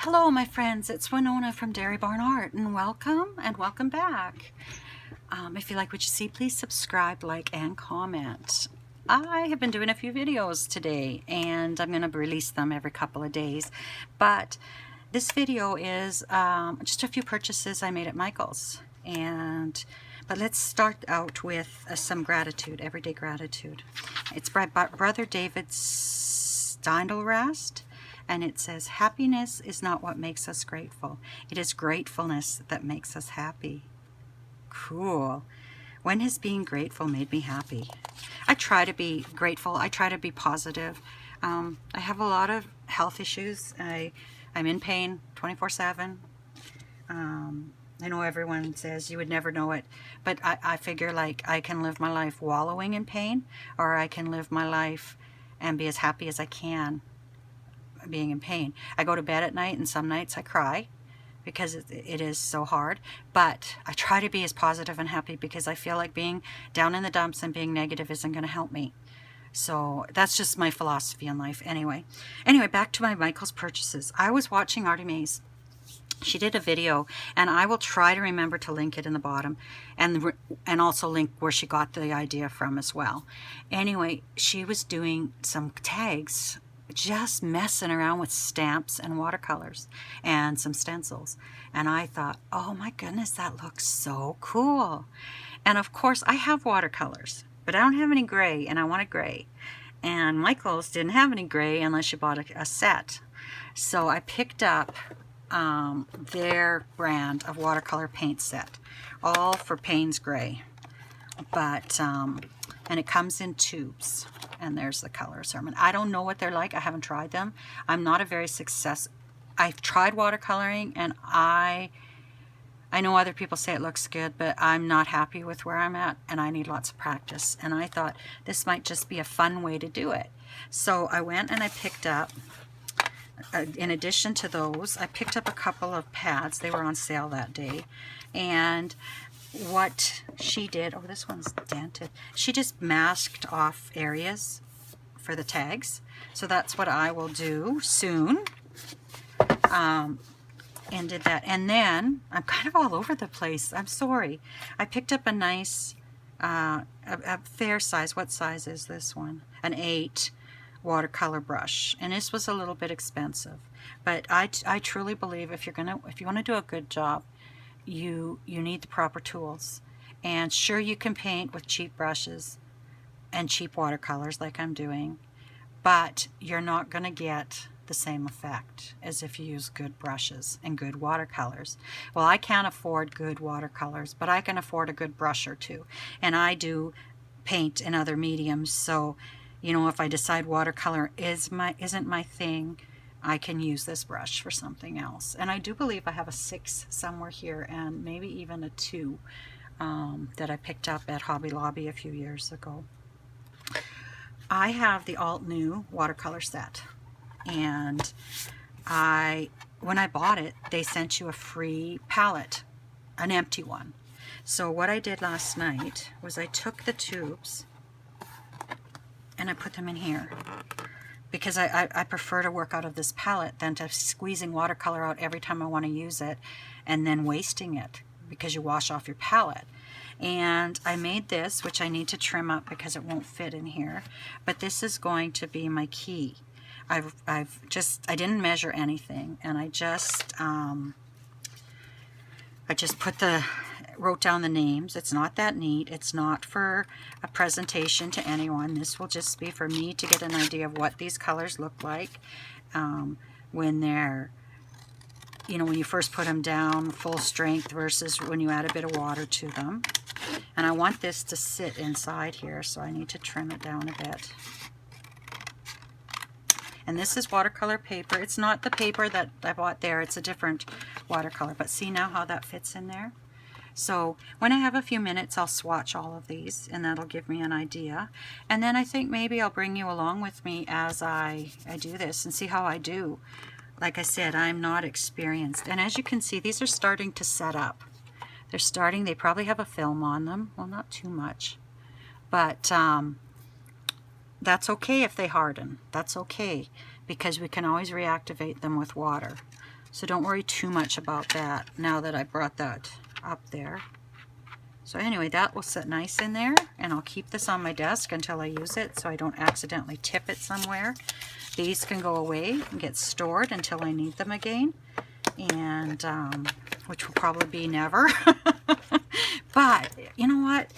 Hello my friends, it's Winona from Dairy Barn Art, and welcome back. If you like what you see, please subscribe, like, and comment. I have been doing a few videos today and I'm going to release them every couple of days, but this video is just a few purchases I made at Michael's. But let's start out with some gratitude, everyday gratitude. It's by Brother David Steindl-Rast. And it says, happiness is not what makes us grateful. It is gratefulness that makes us happy. Cool. When has being grateful made me happy? I try to be grateful. I try to be positive. I have a lot of health issues. I'm in pain 24/7. I know everyone says you would never know it, but I figure like I can live my life wallowing in pain, or I can live my life and be as happy as I can being in pain. I go to bed at night and some nights I cry because it is so hard, but I try to be as positive and happy because I feel like being down in the dumps and being negative isn't going to help me. So that's just my philosophy in life. Anyway, back to my Michael's purchases. I was watching Artie Mays. She did a video, and I will try to remember to link it in the bottom, and also link where she got the idea from as well. Anyway, she was doing some tags, just messing around with stamps and watercolors and some stencils. And I thought, oh my goodness, that looks so cool. And of course I have watercolors, but I don't have any gray, and I wanted gray. And Michael's didn't have any gray unless you bought a set. So I picked up their brand of watercolor paint set, all for Payne's Gray. But and it comes in tubes, and there's the colors. I don't know what they're like. I haven't tried them. I'm not a very I've tried watercoloring, and I know other people say it looks good, but I'm not happy with where I'm at, and I need lots of practice. And I thought this might just be a fun way to do it. So I went and I picked up, in addition to those, I picked up a couple of pads. They were on sale that day. And what she did, oh, this one's dented. She just masked off areas for the tags. So that's what I will do soon. And did that. And then I'm kind of all over the place. I'm sorry. I picked up a nice, a fair size. What size is this one? An 8 watercolor brush. And this was a little bit expensive. But I truly believe if you want to do a good job, you need the proper tools. And sure, you can paint with cheap brushes and cheap watercolors like I'm doing, but you're not going to get the same effect as if you use good brushes and good watercolors. Well, I can't afford good watercolors, but I can afford a good brush or two. And I do paint in other mediums, so you know, if I decide watercolor isn't my thing, I can use this brush for something else. And I do believe I have a 6 somewhere here, and maybe even a 2 that I picked up at Hobby Lobby a few years ago. I have the Alt New watercolor set, and when I bought it, they sent you a free palette, an empty one. So what I did last night was I took the tubes and I put them in here, because I prefer to work out of this palette than to squeezing watercolor out every time I want to use it and then wasting it, because you wash off your palette. And I made this, which I need to trim up because it won't fit in here, but this is going to be my key. I didn't measure anything, and I just wrote down the names. It's not that neat. It's not for a presentation to anyone. This will just be for me to get an idea of what these colors look like when they're, you know, when you first put them down full strength versus when you add a bit of water to them. And I want this to sit inside here, so I need to trim it down a bit. And this is watercolor paper. It's not the paper that I bought there. It's a different watercolor. But see now how that fits in there? So when I have a few minutes, I'll swatch all of these, and that'll give me an idea. And then I think maybe I'll bring you along with me as I do this and see how I do. Like I said, I'm not experienced. And as you can see, these are starting to set up. They probably have a film on them. Well, not too much. But that's okay if they harden. That's okay, because we can always reactivate them with water. So don't worry too much about that now that I brought that up there. So anyway, that will sit nice in there, and I'll keep this on my desk until I use it so I don't accidentally tip it somewhere. These can go away and get stored until I need them again, and which will probably be never. But you know what?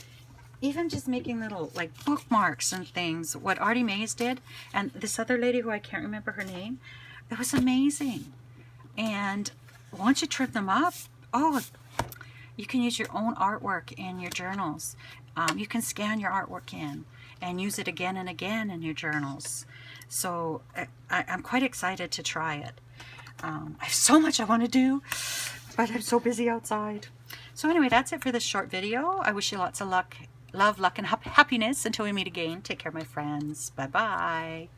Even just making little like bookmarks and things, what Artie Mays did, and this other lady who I can't remember her name, it was amazing. And once you trim them up, oh, you can use your own artwork in your journals. You can scan your artwork in and use it again and again in your journals. So I'm quite excited to try it. I have so much I want to do, but I'm so busy outside. So anyway, that's it for this short video. I wish you lots of luck, love, luck, and happiness until we meet again. Take care, my friends. Bye-bye.